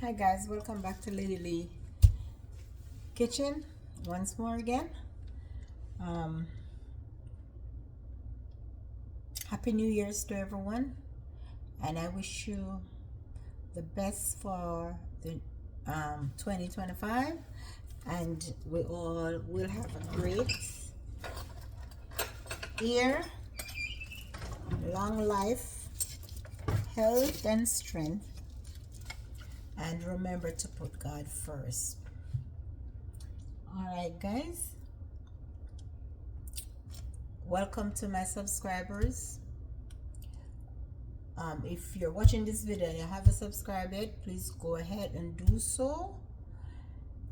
Hi guys, welcome back to Lady Lee Kitchen once more again. Um, Happy New Year's to everyone, and I wish you the best for the 2025, and we all will have a great year, long life, health and strength, and remember to put God first. Alright guys, welcome to my subscribers. If you're watching this video and you haven't subscribed yet, please go ahead and do so,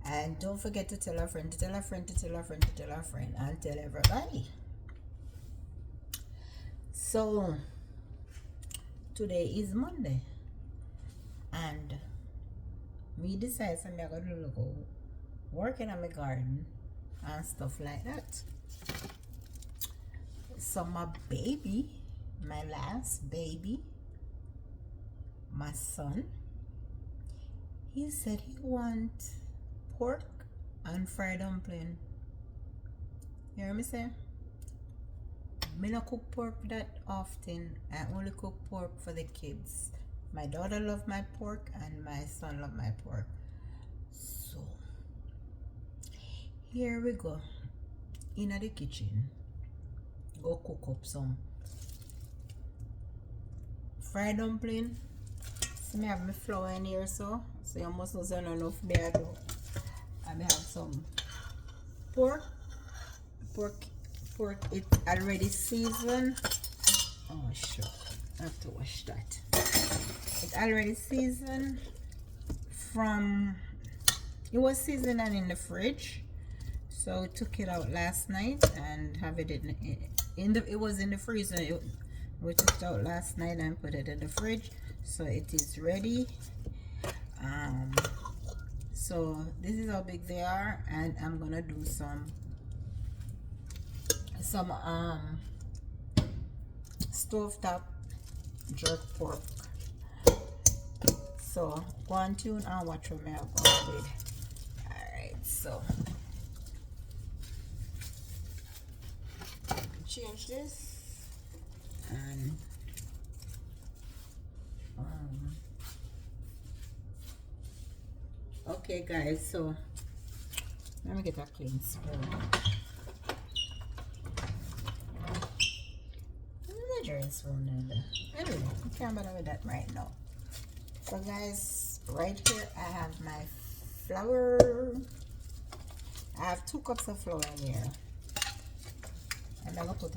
and don't forget to tell a friend to tell a friend to tell a friend to tell a friend and tell everybody. So today is Monday, and me decide I'm gonna go working on my garden and stuff like that. So my baby, my last baby, my son, he said he want pork and fried dumpling. You hear me say? Me not cook pork that often. I only cook pork for the kids. My daughter love my pork and my son love my pork. So here we go in the kitchen. Go cook up some fried dumpling. So I have my flour in here, so you must know there's not enough there though. And I have some pork. Pork it already seasoned. Oh sure, I have to wash that. It's already seasoned from, it was seasoned and in the fridge, so we took it out last night and have it it was in the freezer. We took it out last night and put it in the fridge, so it is ready. So this is how big they are, and I'm gonna do some stovetop jerk pork. So go on tune and watch what I have gone with. Alright, so change this and okay guys, so let me get a clean spoon. Measuring spoon and anyway, I can't bother with that right now. So guys, right here I have my flour. I have 2 cups of flour in here, and I'm gonna put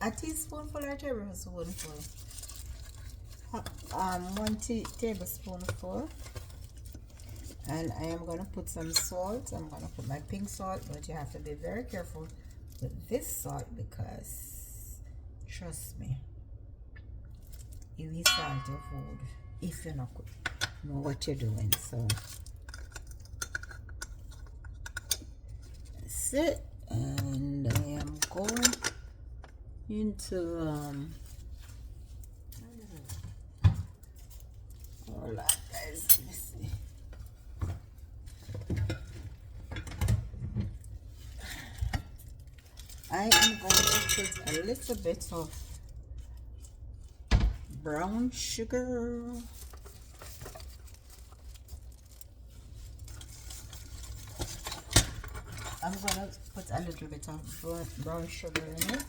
a teaspoonful or a tablespoonful. 1 tablespoonful. And I am gonna put some salt. I'm gonna put my pink salt, but you have to be very careful with this salt because trust me, you will salt your food if you not know what you're doing. So that's it, and I am going into hold on guys, let me see. I am going to put a little bit of brown sugar. I'm going to put a little bit of brown sugar in it.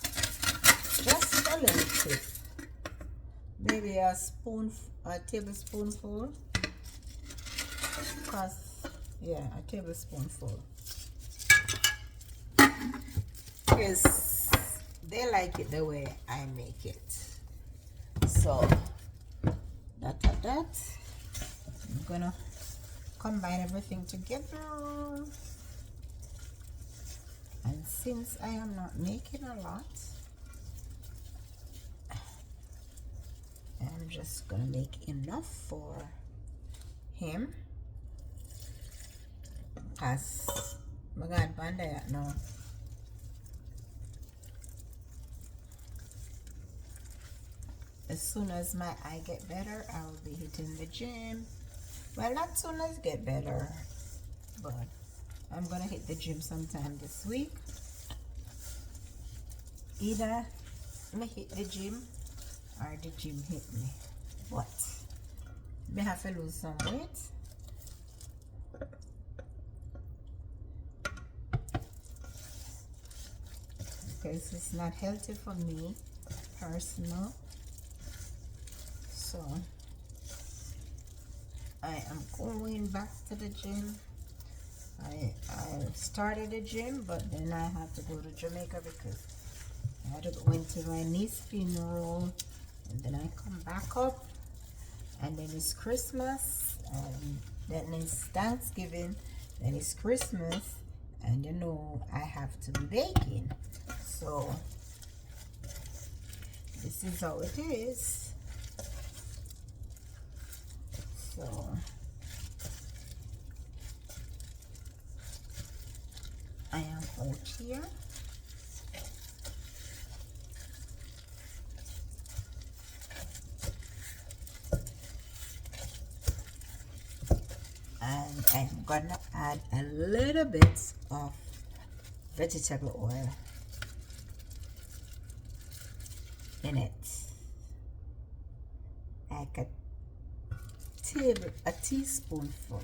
Just a little bit. Maybe a tablespoonful. Yeah, a tablespoonful. Because they like it the way I make it. So that I'm gonna combine everything together, and since I am not making a lot, I'm just gonna make enough for him, because my God, Banda now as soon as my eye get better, I will be hitting the gym. Well, not soon as get better, but I'm gonna hit the gym sometime this week. Either me hit the gym or the gym hit me. But me have to lose some weight. Because it's not healthy for me personal. So I am going back to the gym. I started the gym, but then I had to go to Jamaica because I had to go into my niece's funeral, and then I come back up, and then it's Christmas, and then it's Thanksgiving, then it's Christmas, and you know I have to be baking. So this is how it is. So I am out here. And I'm gonna add a little bit of vegetable oil in it, like a teaspoonful.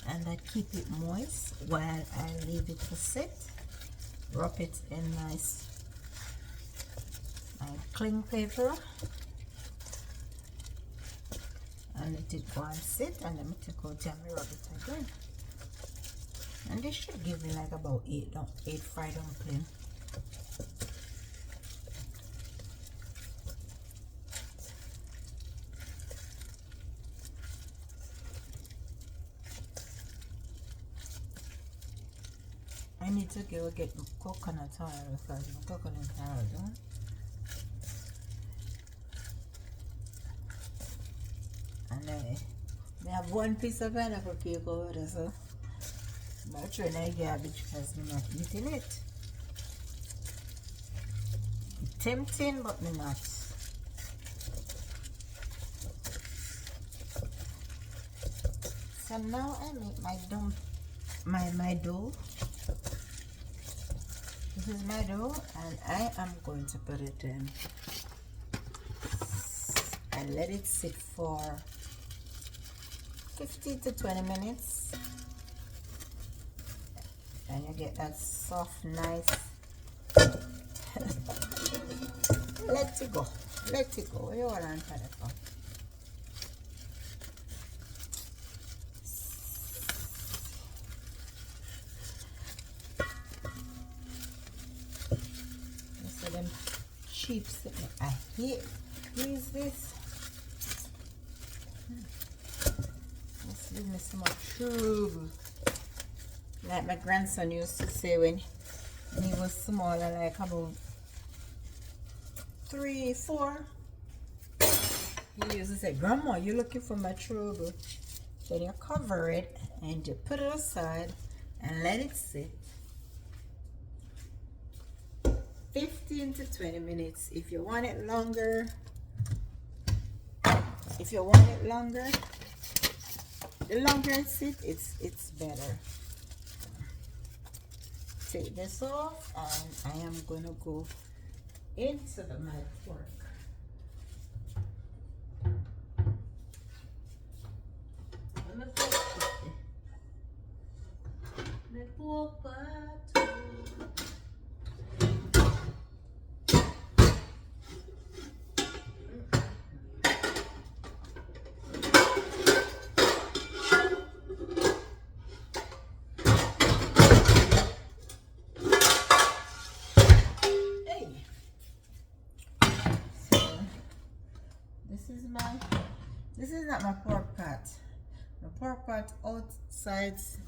And I keep it moist while I leave it to sit. Wrap it in nice cling paper and let it go and sit, and let me take out and rub it again. And this should give me like about 8 fried dumplings. I need to go get coconut oil because my coconut oil done. And I have one piece of pineapple cake over there, so I'm not trying to garbage because I'm not eating it. It's tempting, but I'm not. So now I make my dough. This is my dough, and I am going to put it in and let it sit for 15 to 20 minutes, and you get that soft, nice. Let it go. Where you want to put it from? So them cheap sitting. I hate. Who is this? This gives me so much trouble. Like my grandson used to say when he was smaller, like about 3, 4. He used to say, "Grandma, you're looking for my trouble." Then you cover it and you put it aside and let it sit 15 to 20 minutes. If you want it longer, the longer it sits, it's better. Take this off, and I am going to go into my pork. The pork pot. This is not my pork pot. My pork pot outside's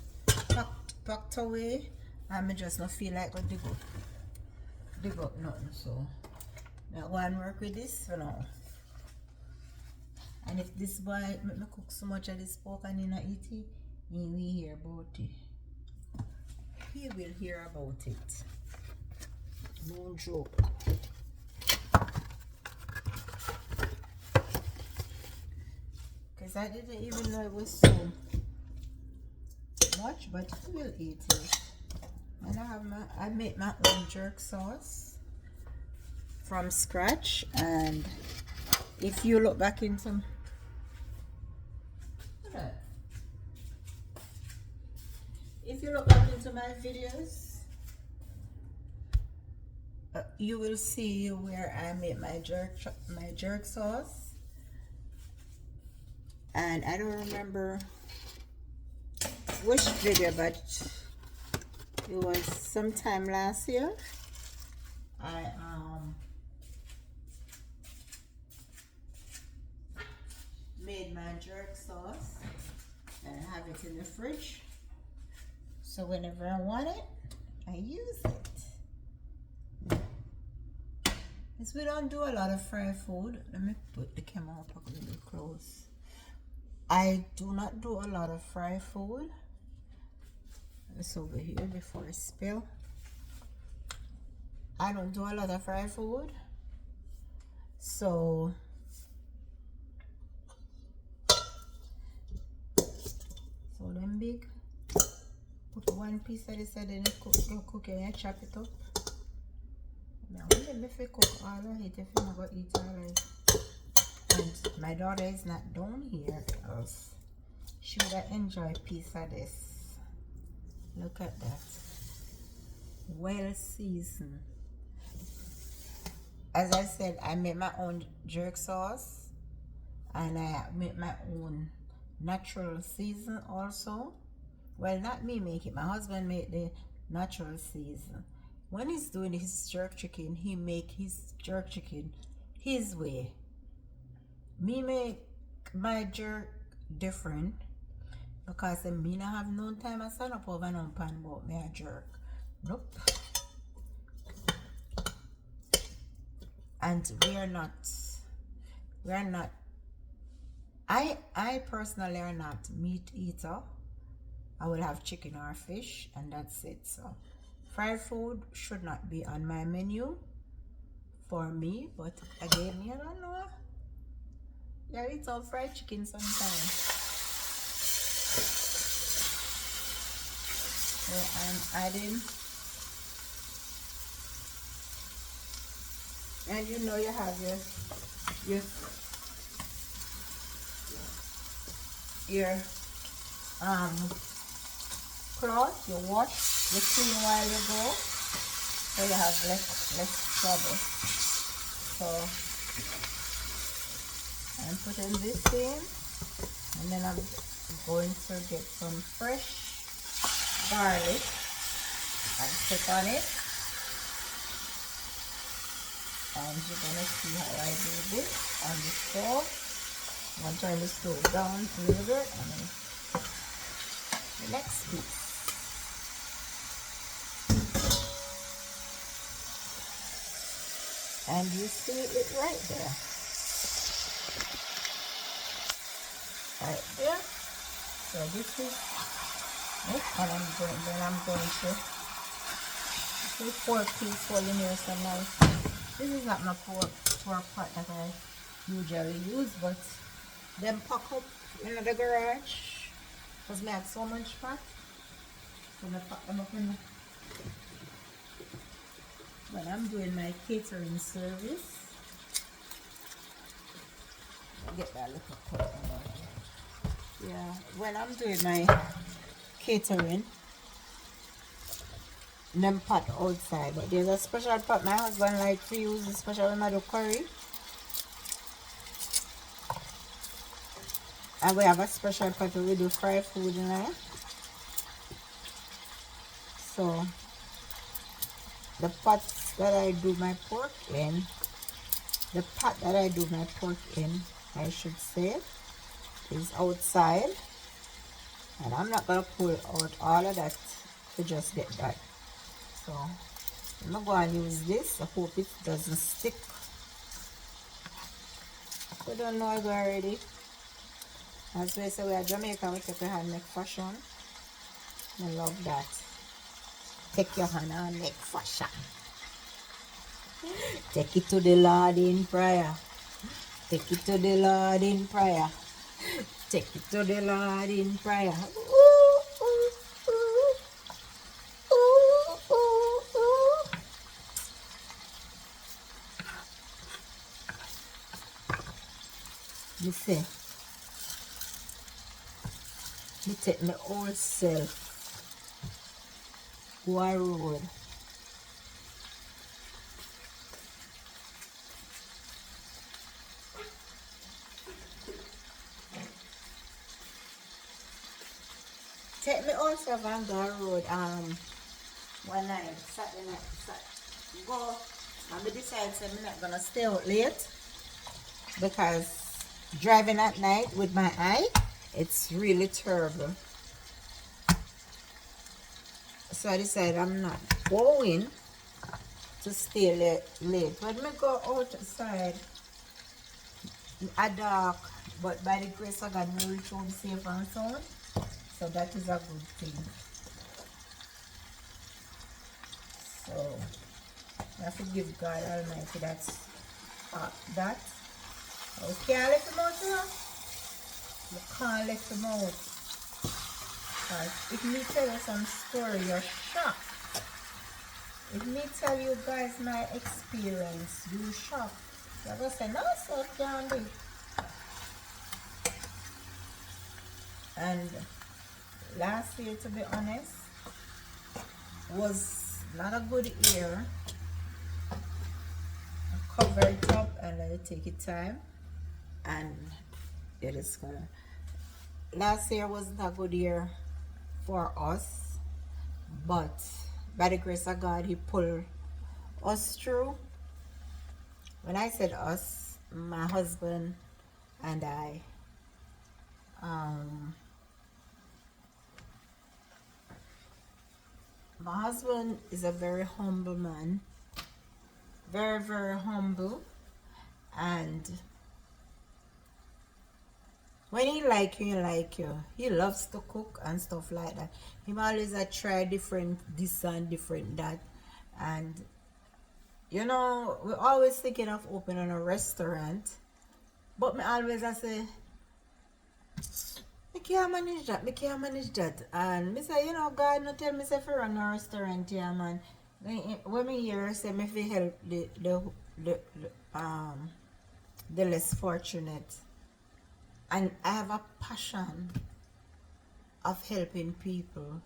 packed away, and I just not feel like to dig up nothing. So I go and work with this for now. And if this boy make me cook so much of this pork and he not eat it, he will hear about it. He will hear about it. No joke. Because I didn't even know it was so much, but he will eat it. And I make my own jerk sauce from scratch. And if you look back into my videos, you will see where I make my jerk sauce. And I don't remember which video, but it was sometime last year. I made my jerk sauce and I have it in the fridge, so whenever I want it, I use it. Because we don't do a lot of fried food. Let me put the camera up a little close. I do not do a lot of fried food. It's over here before I spill. I don't do a lot of fried food, so them big. Put one piece of this and then you cook it and chop it up. Now if you cook all of it, if you're not going to eat all of it. And my daughter is not down here, else she would have enjoyed a piece of this. Look at that. Well seasoned. As I said, I make my own jerk sauce and I make my own natural season also. Well, not me make it, my husband made the natural season. When he's doing his jerk chicken, he make his jerk chicken his way. Me make my jerk different because me not have no time I stand up over no pan about me a jerk. Nope. And we are not I personally are not meat eater. I will have chicken or fish and that's it. So fried food should not be on my menu for me, but again, you don't know. Yeah, eat some fried chicken sometimes. So I'm adding, and you know you have your cloth, you wash, you clean while you go, so you have less trouble. So I'm putting this in, and then I'm going to get some fresh garlic and put on it. And you're gonna see how I do this on the stove. I'm gonna turn the stove down a little bit, and then the next piece. And you see it right there. Right there. So this is it, and I'm going to do 4 pieces for in here some nice. This is not my pork pot that I usually use, but them pack up in the garage because I have so much pot. So I pack them up in the, when I'm doing my catering service. I'll get that little pot. Yeah, when I'm doing my catering, them pot outside, but there's a special pot my husband likes to use, especially when I do curry. And we have a special pot where we do fried food in there. So the pot that I do my pork in, I should say, is outside, and I'm not gonna pull out all of that to just get that. So I'm gonna go and use this. I hope it doesn't stick. I don't know if already. As we say, we are Jamaican, we take your hand make fashion. I love that. Take your hand and make fashion. Take it to the Lord in prayer. Take it to the Lord in prayer. Take it to the Lord in prayer. Ooh, ooh, ooh. Ooh, ooh, ooh. You see, me take my old self go a road. Take me old self and go a road. One night, Saturday night, go. And me decide say I'm not gonna stay out late because driving at night with my eye, it's really terrible. So I decided I'm not going to stay late. When me go outside at dark, but by the grace of God, we reach home safe and sound. So that is a good thing. So I have to give God Almighty that. I can't let him out, you know. You can't let him out. If me tell you some story, you're shocked. If me tell you guys my experience, you shocked. You're going to say, no, sir, can't do it. And last year, to be honest, was not a good year. I cover it up and let it take its time. And it is gonna. Last year wasn't a good year for us, but by the grace of God, He pulled us through. When I said us, my husband and I, my husband is a very humble man, very, very humble, and when he like you, he like you. He loves to cook and stuff like that. He always try different this and different that, and you know, we're always thinking of opening a restaurant, but me always I say, me can't manage that. And me say, you know, God no tell me say for run a restaurant here, man. When me hear say me fi help the less fortunate. And I have a passion of helping people.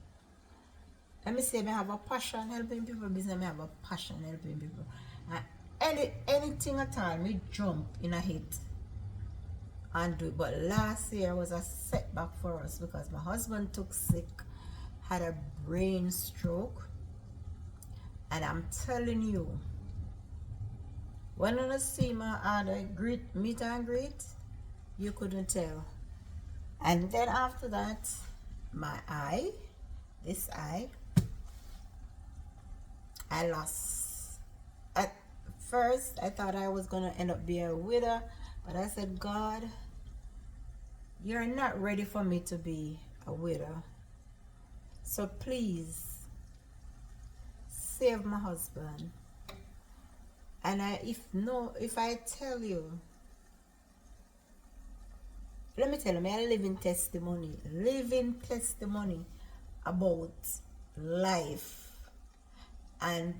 Let me say I have a passion helping people, business I have a passion helping people. Anything at all, me jump in a hit and do it. But last year was a setback for us because my husband took sick, had a brain stroke, and I'm telling you, when I see my other meet and greet, you couldn't tell. And then after that, my eye, this eye, I lost. At first, I thought I was gonna end up being a widow, but I said, God, you're not ready for me to be a widow. So please save my husband. And if I tell you, let me tell you, I'm a living testimony about life. And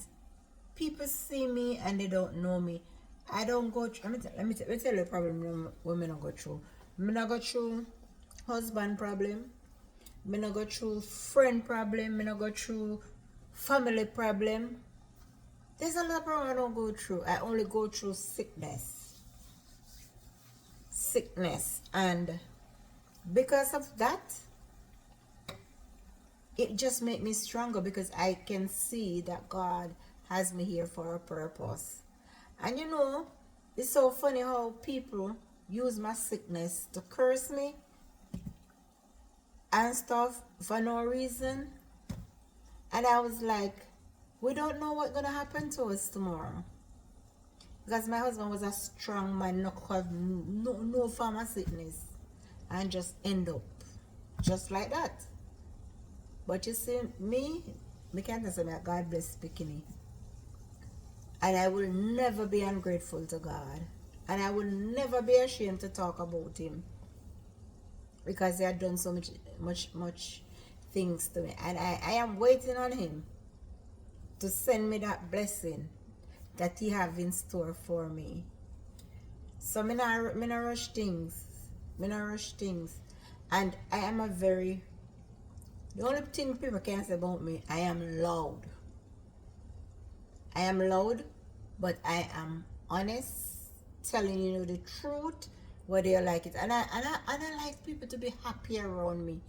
people see me and they don't know me. I don't go through, let me tell you a problem women don't go through. Me not go through husband problem. Me not go through friend problem. Me not go through family problem. There's a lot of problem I don't go through. I only go through sickness. And because of that, it just made me stronger because I can see that God has me here for a purpose. And you know, it's so funny how people use my sickness to curse me and stuff for no reason. And I was like, we don't know what's gonna happen to us tomorrow. Because my husband was a strong man, no form of sickness. and just end up just like that. But you see, me can't say that God bless Bikini. And I will never be ungrateful to God. And I will never be ashamed to talk about him. Because he had done so much things to me. And I am waiting on him to send me that blessing that he have in store for me. So me not rush things. Me not rush things. And I am the only thing people can say about me, I am loud. I am loud, but I am honest, telling you the truth, whether you like it. And I like people to be happy around me.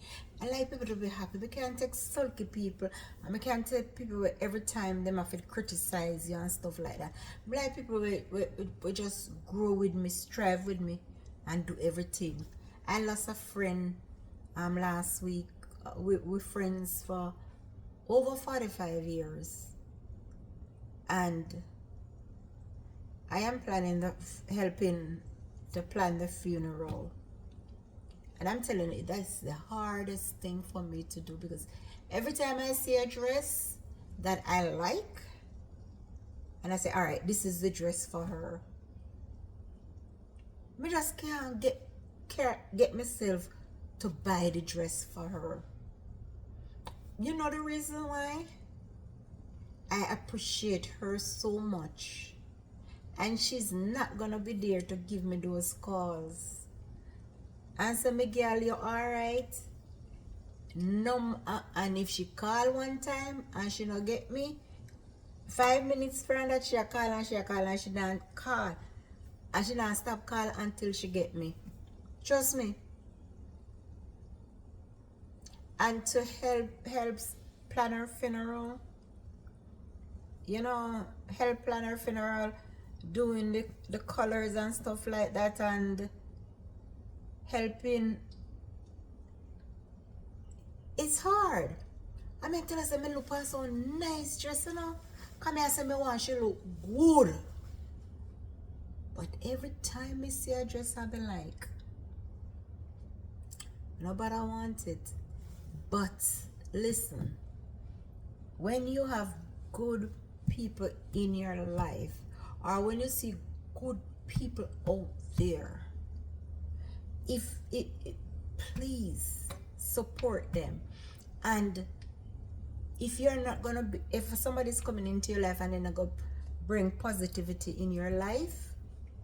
I like people to be happy. We can't take sulky people, and we can't take people where every time them have to criticize you and stuff like that. I like people we just grow with me, strive with me, and do everything. I lost a friend last week. We're friends for over 45 years. And I am helping to plan the funeral. And I'm telling you, that's the hardest thing for me to do, because every time I see a dress that I like, and I say, all right, this is the dress for her, I just can't get myself to buy the dress for her. You know the reason why? I appreciate her so much, and she's not gonna be there to give me those calls and say, Miguel, you alright? No, and if she call one time and she not get me, 5 minutes from that she call and she don't call, and she don't stop call until she get me. Trust me. And to helps plan her funeral, help plan her funeral, doing the colors and stuff like that, and helping. It's hard. I mean, tell us that me look for so nice dress, Come here and say me want she look good. But every time I see a dress I be like, nobody want it. But listen, when you have good people in your life, or when you see good people out there, please support them. And if you're not gonna be, if somebody's coming into your life and they're not gonna bring positivity in your life,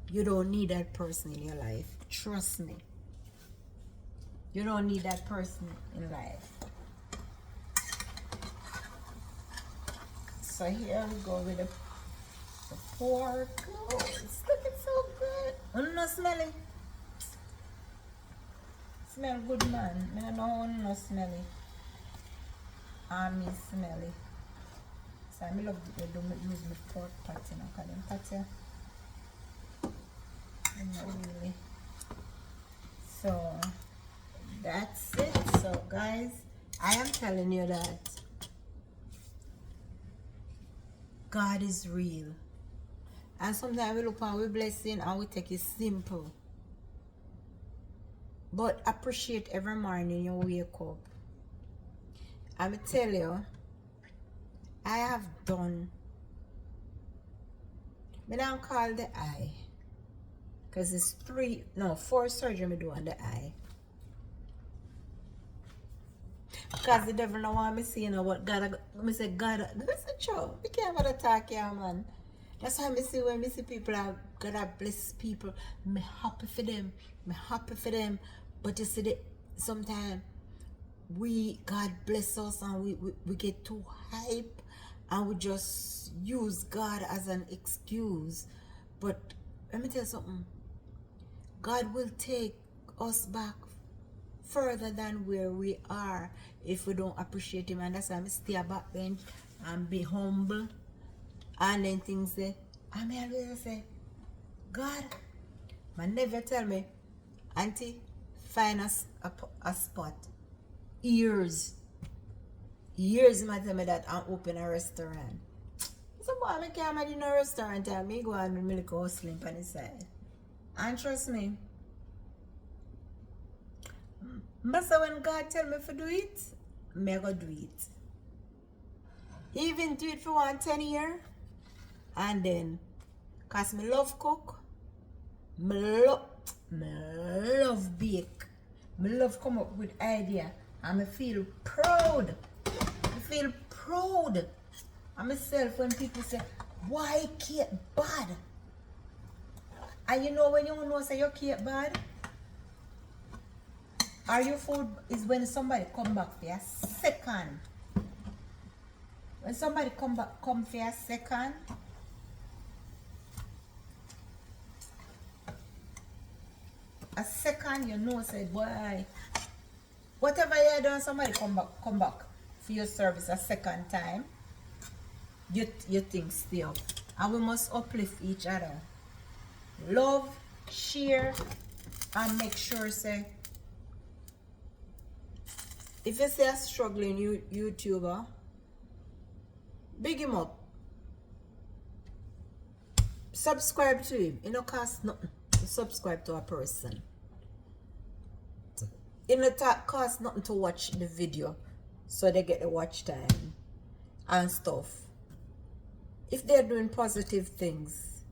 you don't need that person in your life. Trust me, you don't need that person in life. So here we go with the pork. Oh, it's looking so good. Oh, no smelly. Smell good, man. I don't know no smelly. Me smelly. So I love to use my pork patty now. Because them patty, not really. So that's it. So guys, I am telling you that God is real. And sometimes we look for our blessing and we take it simple. But appreciate every morning you wake up. I'm tell you, I have done, I don't call the eye, because it's 4 surgery I do on the eye. Because the devil don't want me see, what God, I say, God, that's a joke. We can't have a talk here, man. That's why I see when I see people, God bless people, I'm happy for them. I'm happy for them. But you see, sometimes God bless us and we get too hype and we just use God as an excuse. But let me tell you something. God will take us back further than where we are if we don't appreciate him. And that's why I stay back bench and be humble and then things there. I may always say, God, man never tell me, Auntie, find us a spot. Years my tell me that and open a restaurant. So boy, I can't in a restaurant and me go and me go sleep on the side. And trust me, But so when God tell me to do it, me go do it. Even do it for 10 years. And then, cause me love cook, me love bake, me love come up with idea, and me feel proud. I feel proud of myself when people say, why cake bad? And you know when you know say your cake bad? Or your food is when somebody come back for a second. When somebody come for a second, you know say, boy, whatever you done, somebody come back for your service a second time. You think stay up. And we must uplift each other. Love, share, and make sure say, if you say a struggling YouTuber, big him up. Subscribe to him. It don't cost nothing to subscribe to a person. It don't cost nothing to watch the video so they get the watch time and stuff. If they're doing positive things,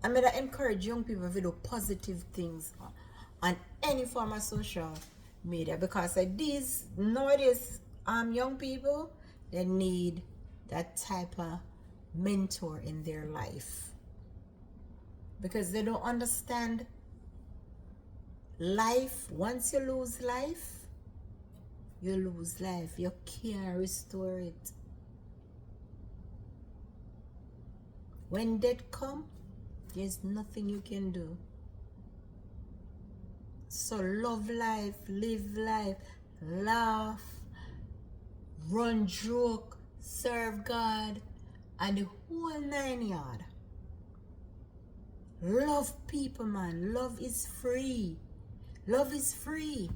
I mean, I encourage young people to do positive things on any form of social media, because these nowadays young people, they need that type of mentor in their life, because they don't understand life. Once you lose life, you lose life. You can't restore it. When death come, there's nothing you can do. So love life, live life, laugh, run joke, serve God, and the whole 9 yard. Love people, man. Love is free. Love is free.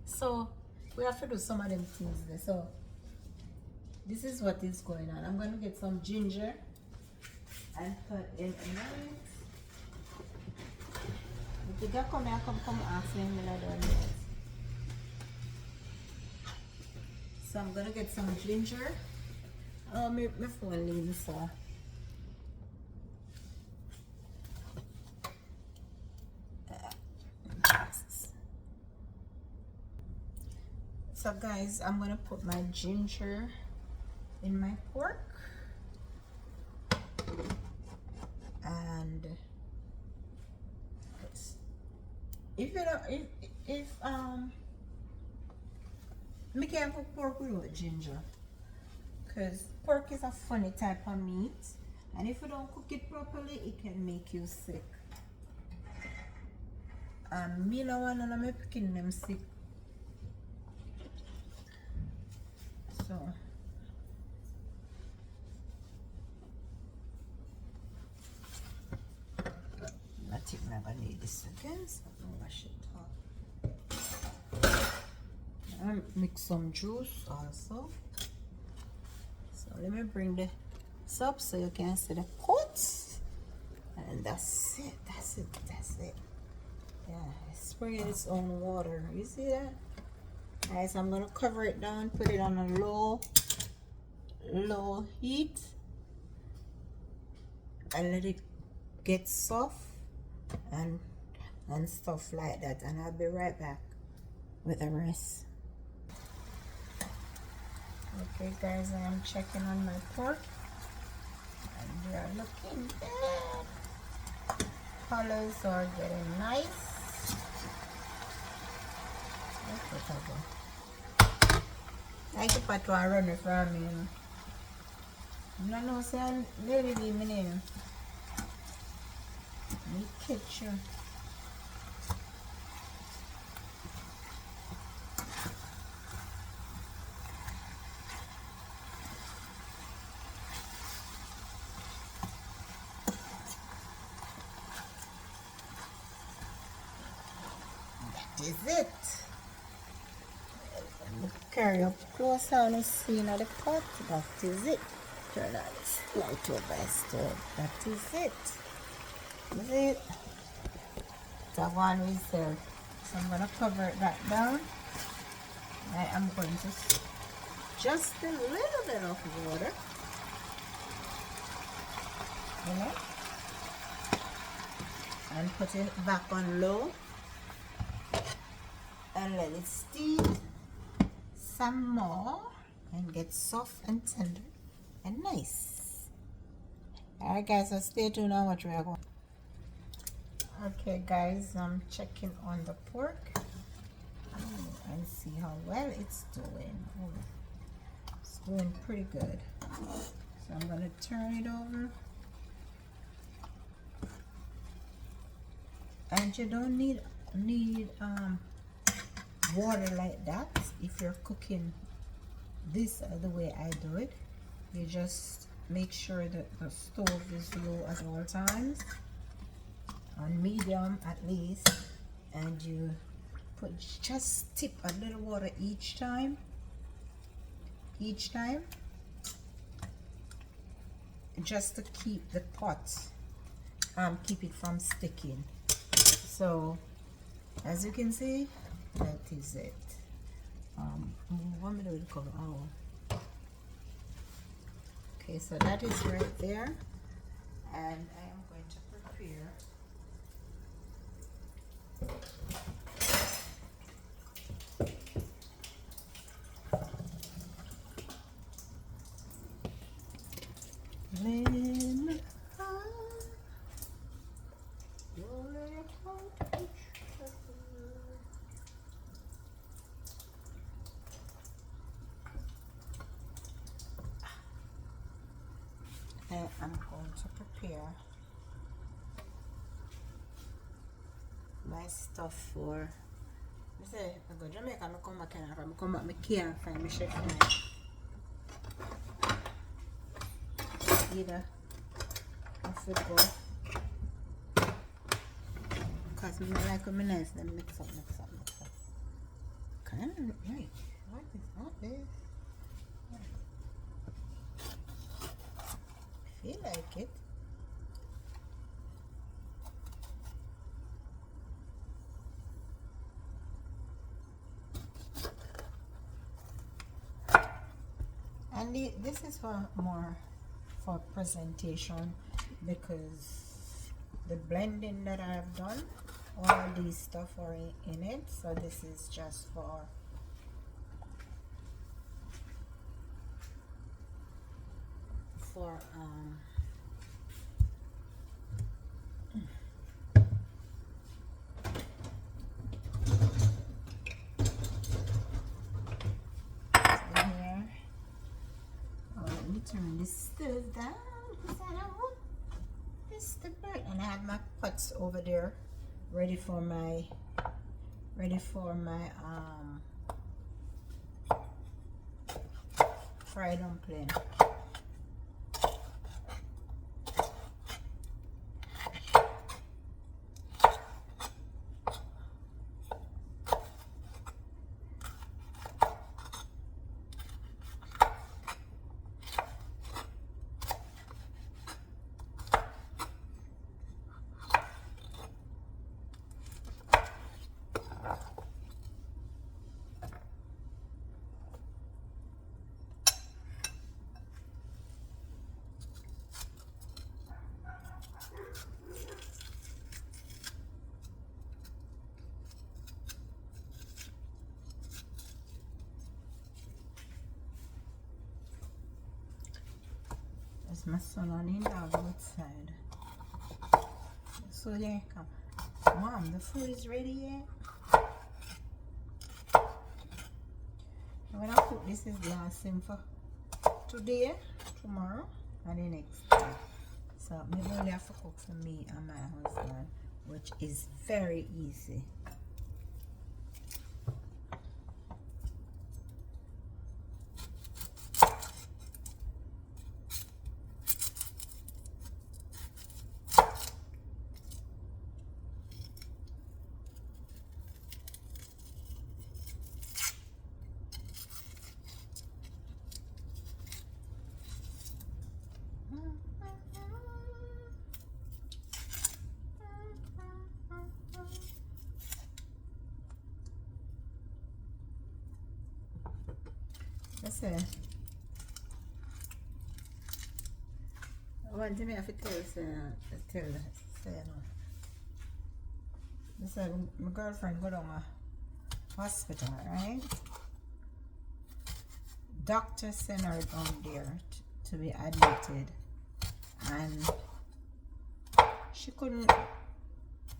So we have to do some of them things there. So this is what is going on. I'm going to get some ginger and put in a minute. If you get come here, come ask me when I don't know. So I'm going to get some ginger. Oh, my phone leaves, so. So guys, I'm gonna put my ginger in my pork, and if you don't, if me can't cook pork without ginger, because pork is a funny type of meat, and if you don't cook it properly, it can make you sick. And me no want none of my picking them sick. So I think I'm gonna need this again, so I'm gonna wash it off. And mix some juice also. So let me bring this up so you can see the cuts. And that's it, that's it, that's it. Yeah, it's bringing its own water. You see that? Guys, I'm gonna cover it down, put it on a low heat, and let it get soft and stuff like that, and I'll be right back with the rest. Okay guys, I am checking on my pork, and they are looking good. Colors are getting nice. I keep a to run it for me. You know, say I'm really be my name. Me catch you. That is it. Carry up close and see in the pot. That is it. Turn on this light over stove. That is it. Is it? That one is there. So I'm going to cover that down. I am going to just a little bit of water. And put it back on low and let it steam some more and get soft and tender and nice. Alright guys, so stay tuned on what we are going. Okay guys, I'm checking on the pork and see how well it's doing. It's doing pretty good. So I'm going to turn it over. And you don't need water like that if you're cooking this the way I do it. You just make sure that the stove is low at all times, on medium at least, and you just tip a little water each time, just to keep the pot keep it from sticking. So as you can see, that is it. What minute will cover? Oh, okay, so that is right there, and I am going to prepare I'm going to prepare my stuff for. I say I go to Jamaica, I come back and I come back, I can't find my shirt. Either I should go because I like when nice, then mix up. Kind of right. What is not this? I feel like it. And this is for more for presentation, because the blending that I've done, all these stuff are in it, so this is just for turn this stove down because I don't want this to burn. And I have my pots over there ready for my fried dumpling. There's my son on the dog outside. So there come. Mom, the food is ready yet? When I cook this is lasting for today, tomorrow, and the next day. So maybe only have to cook for me and my husband, which is very easy. say, one thing I have to tell say, no. This is my girlfriend go down a hospital, right? Doctor sent her down there to be admitted, and she couldn't.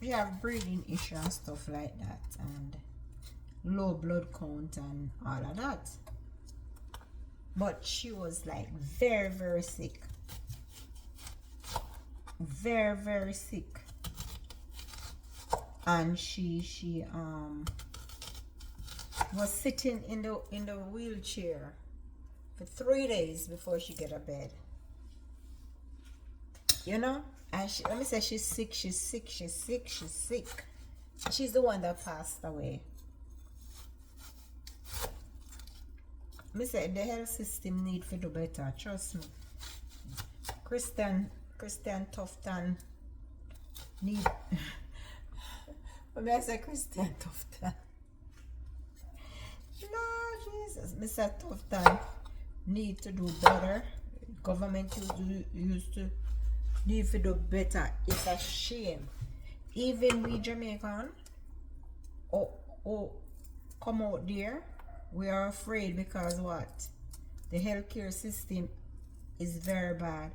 She have breathing issue and stuff like that, and low blood count and all of that. But she was like very, very sick. Very, very sick. And she was sitting in the wheelchair for 3 days before she get a bed. You know? And let me say she's sick. She's the one that passed away. Me say the health system need to do better. Trust me. Christian Tufton need. When I say Christian Tufton, no Jesus, Mr. Tufton need to do better. Government used to need to do better. It's a shame. Even we Jamaican, come out there, we are afraid because what? The healthcare system is very bad.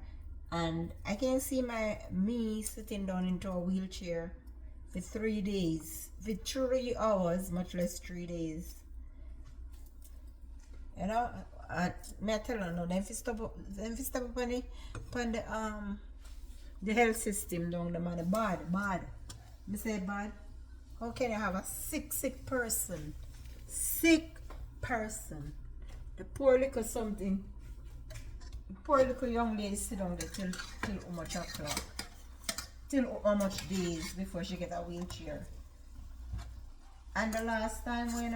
And I can see me sitting down into a wheelchair for 3 days. For 3 hours, much less 3 days. You know, me I tell you no, them fi stop up on the health system down the man bad. Me say bad. How can you have a sick person? Sick person. The poor little something. The poor little young lady sit down there till how much o'clock. Till how much days before she get a wheelchair. And the last time when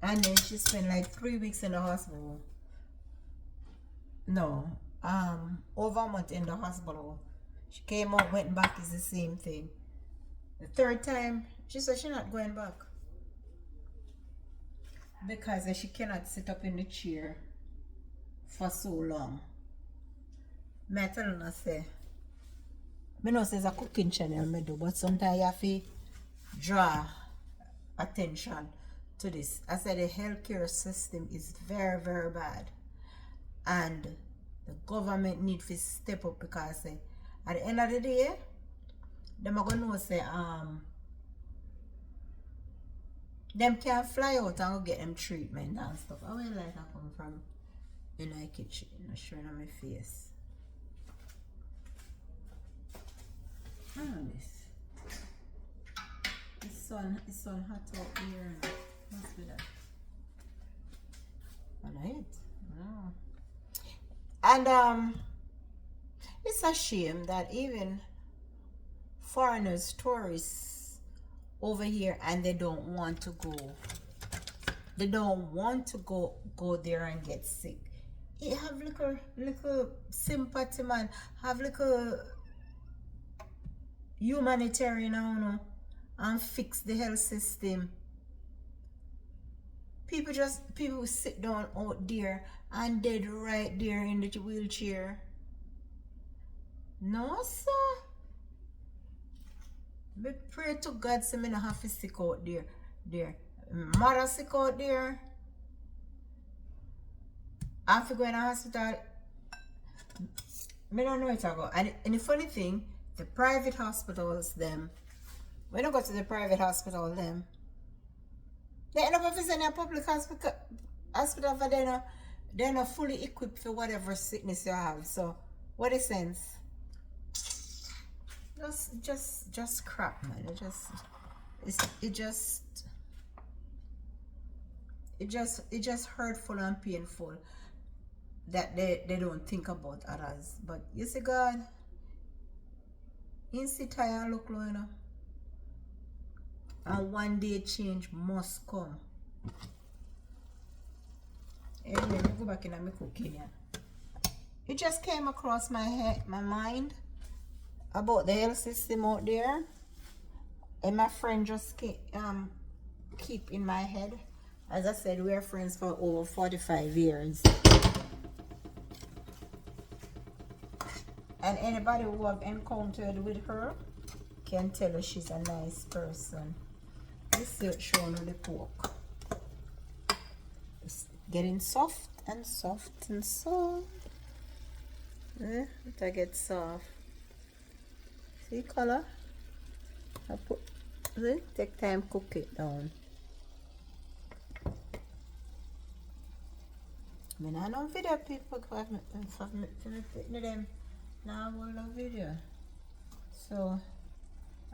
and then she spent like 3 weeks in the hospital. No, over a month in the hospital. She came out, went back, is the same thing. The third time, she said she's not going back. Because she cannot sit up in the chair for so long. Me tell her, say, I know it's a cooking channel me do, but sometimes you have to draw attention to this. I said the healthcare system is very, very bad. And the government need to step up because at the end of the day, them are gonna know say them can fly out and go get them treatment and stuff. I will like that come from in my kitchen, not showing on my face. This. It's sun hot out here. Must be that. Alright. Oh. And it's a shame that even foreigners, tourists over here, and they don't want to go. They don't want to go there and get sick. You have little sympathy, man. Have little humanitarian, you know, and fix the health system. People sit down out there and dead right there in the wheelchair. No, sir. Me pray to God so me not have to sick out there. Mother sick out there. I have to go in a hospital. Me don't know it I go. And the funny thing, the private hospitals, them, when I go to the private hospital, them, they end up visiting a public hospital for they're not fully equipped for whatever sickness you have. So, what is sense? Just crap, man. It just hurtful and painful that they don't think about others. But you see, God, He sit high and look low, you know. And one day change must come. Anyway, let me go back in my cooking. It just came across my mind about the health system out there, and my friend just keep in my head As I said, we are friends for over 45 years. And anybody who have encountered with her can tell her she's a nice person. This is showing her the pork. It's getting soft and soft and soft. It gets soft. See color? I put take time cook it down. I mean, I know video people have me them now will the video. So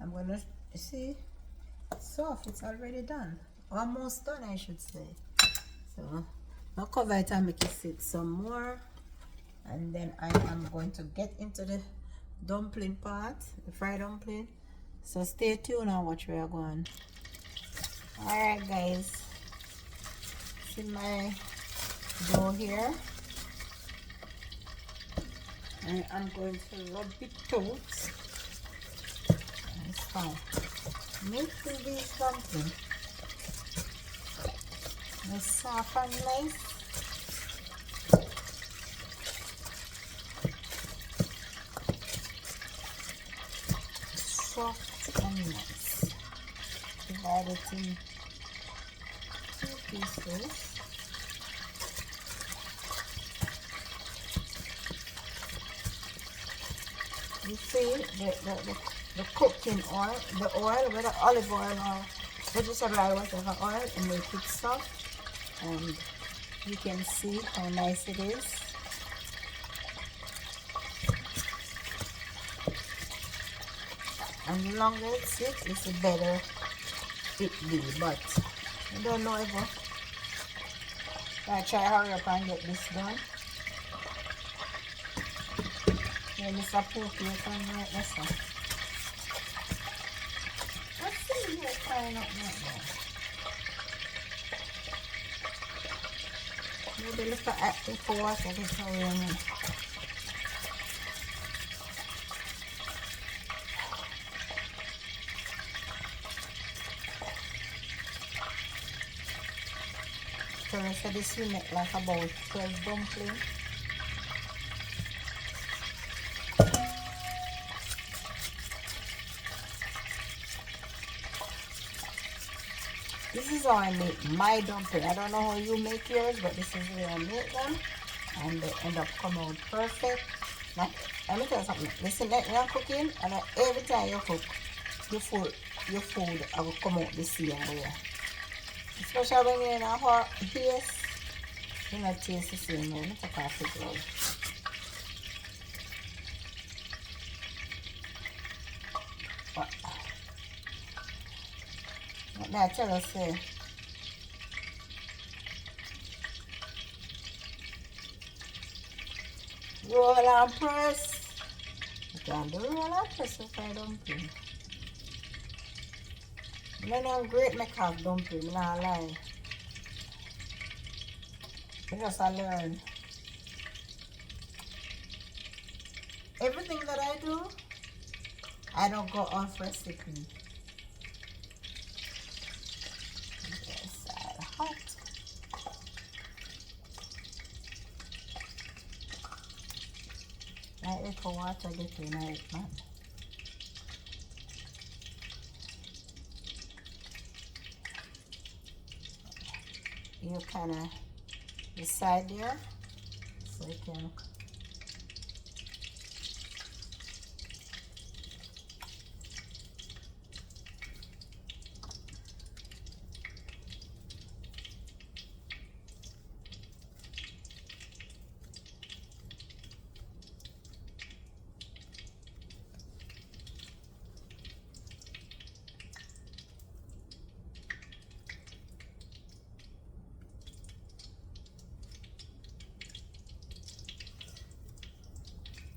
I'm gonna see it's soft, it's already done. Almost done, I should say. So I'll cover it and make it sit some more. And then I am going to get into the dumpling part, the fried dumpling. So stay tuned and watch where I'm going. Alright guys, see my dough here. And I'm going to rub it out. And start making these dumplings. They're soft and nice. Soft and nice. Divide it in 2 pieces. You see the cooking oil, the oil, whether olive oil or vegetable oil, whatever oil, and make it soft. And you can see how nice it is. And the longer it sits, the better it be. But I don't know if I try hurry up and get this done. Yeah, Mr. Pookie, you can make this one. Let's see here frying up right now. Maybe look at it for water, get hurry on it. So this will make like about 12 dumplings. This is how I make my dumpling. I don't know how you make yours, but this is where I make them. And they end up coming out perfect. Now, let me tell you something. Listen, like you're cooking, and every time you cook, your food will come out the same way. Especially when you're in a hot haste, you not taste the same way. Let me take off the glove. What I tell us say? Roll and press. You can do roll and press if I dumpling. I know great make have dumpling, I'm not lying. I just learn. Everything that I do, I don't go off recipe. Yes, hot. Like little water get in it, man. You kind of decide there, so you can.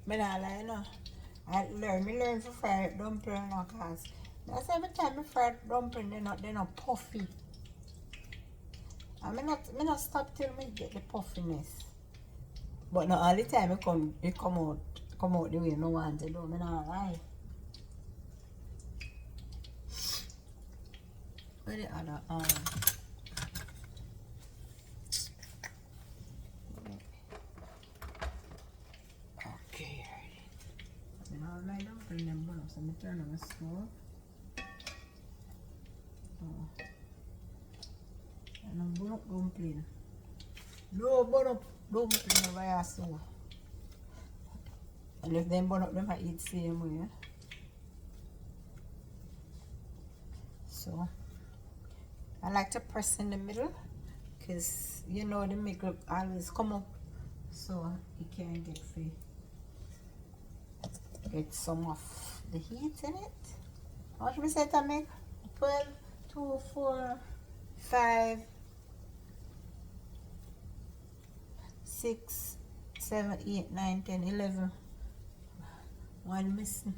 Me not lie, no. I learn to fry dumpling now, cause that's every time I fry dumpling, they're not puffy. And me not stop till me get the puffiness. But not all the time it come out the way me want it, though. Me not lie. Where the other my dumpling them burn up, so I turn on the stove. Oh. And I'm burn up dumpling. No burn up dumpling over your stove. And if them burn up, them I eat same way. So I like to press in the middle, because you know the milk always come up, so you can't get some of the heat in it. How much we say to make? 12, 2, 4, 5, 6, 7, 8, 9, 10, 11. One missing.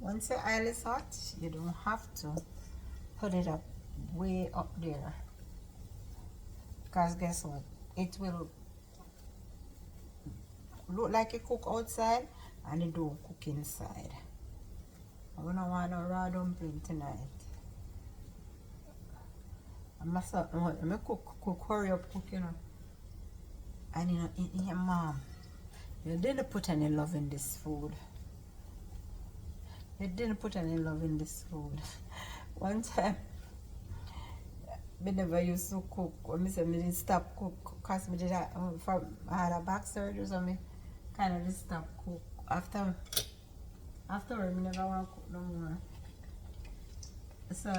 Once the oil is hot, you don't have to put it up way up there, because guess what? It will look like it cook outside and it don't cook inside. I don't want no raw dumpling tonight. I must cook, hurry up, cook, you know. And you know, mom, you didn't put any love in this food. You didn't put any love in this food. One time, I never used to cook. When I said I didn't stop cook, because I had a back surgery, so I kind of just stop cook. Afterward, I never want to cook no more. So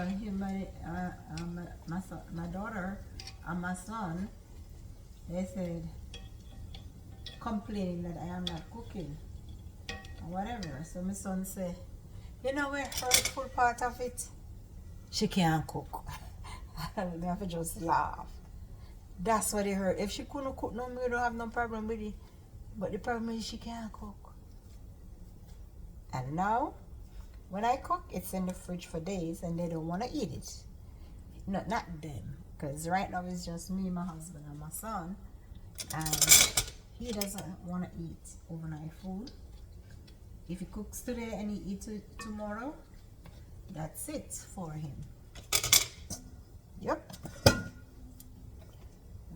my daughter and my son, they said, complaining that I am not cooking or whatever. So my son said, you know where hurtful part of it? She can't cook. I have to just laugh. That's what it hurt. If she couldn't cook, no, we don't have no problem with it. But the problem is she can't cook. And now, when I cook, it's in the fridge for days and they don't want to eat it. Not them. Because right now it's just me, my husband, and my son. And he doesn't want to eat overnight food. If he cooks today and he eats it tomorrow, that's it for him. Yep.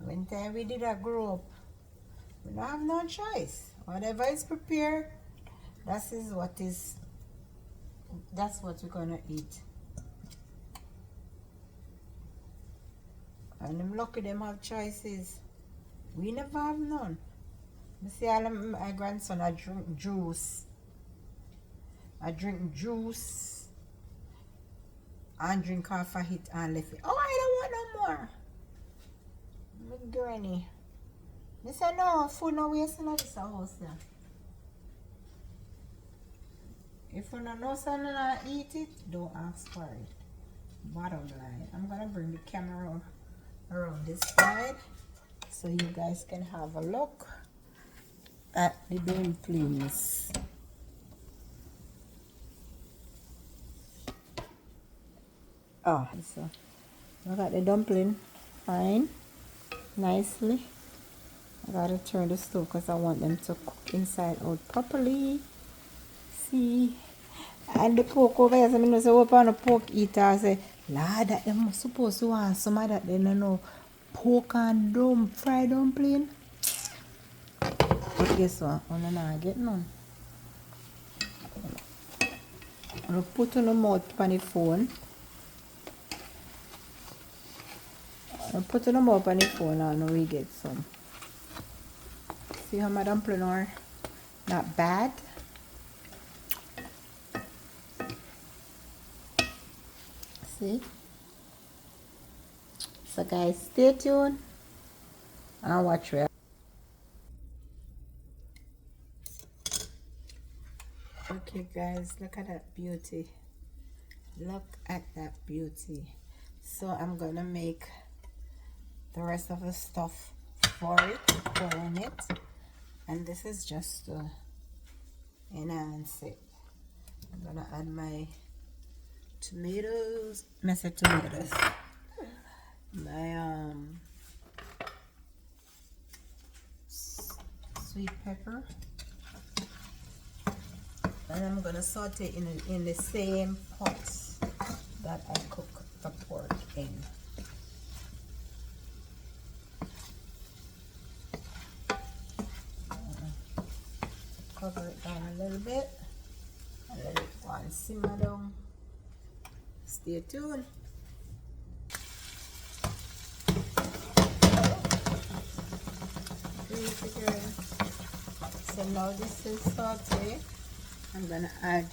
When time we did grow up, we don't have no choice. Whatever is prepared, that's what we're gonna eat. And I'm lucky them have choices. We never have none. You see, all of my grandson, I drink juice. And drink half of it and left it. Oh, I don't want no more. My granny. They say no, food no waste in this house. Yeah. If you don't know something and eat it, don't ask for it. Bottom line. I'm gonna bring the camera around this side so you guys can have a look at the dumplings. Oh, so look at the dumpling, fine, nicely. I gotta turn the stove because I want them to cook inside out properly. See, and the pork over here, so I say, open a pork eater, I say, Lord, that them supposed to want some of that, they don't know, pork and fried dumpling. But guess what, I'm not getting none. I'm gonna put on the mouth on the phone. I'm putting them up on the phone and we get some. See how my dumpling are? Not bad. See? So guys, stay tuned and watch it. Okay guys, look at that beauty. Look at that beauty. So I'm gonna make the rest of the stuff for it, pour in it, and this is just to enhance it. I'm gonna add my tomatoes, my sweet pepper, and I'm gonna saute in the same pot that I cook the pork in. simmer down. Stay tuned. Greasy girl. So now this is sauté. I'm gonna add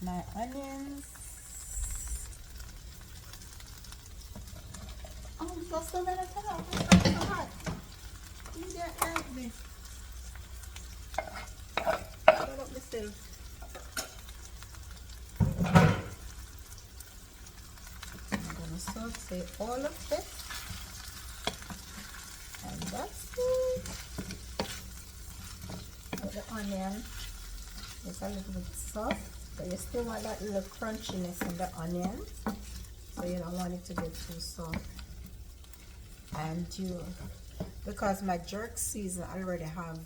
my onions. Oh, just a minute. It's so hot. You get help me. Shut up myself. I'm gonna saute all of it. And that's it. With the onion, it's a little bit soft, but you still want that little crunchiness in the onions, so you don't want it to get too soft. And because my jerk season already have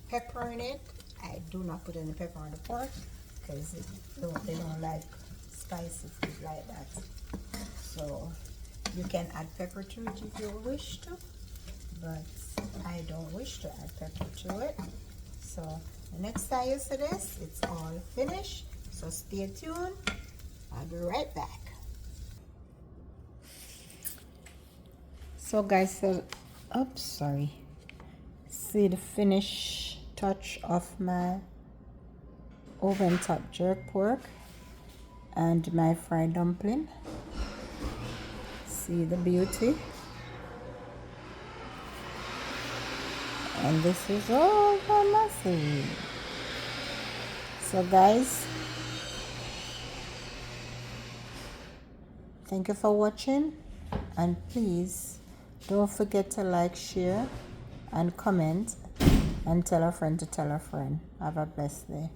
pepper in it, I do not put any pepper on the pork because they don't like spicy food like that. So you can add pepper to it if you wish to, but I don't wish to add pepper to it. So the next time you see this, it's all finished. So stay tuned. I'll be right back. So guys, see the finish touch of my oven top jerk pork and my fried dumpling. See the beauty. And this is all for myself. So guys, thank you for watching, and please don't forget to like, share and comment, and tell a friend to tell a friend. Have a blessed day.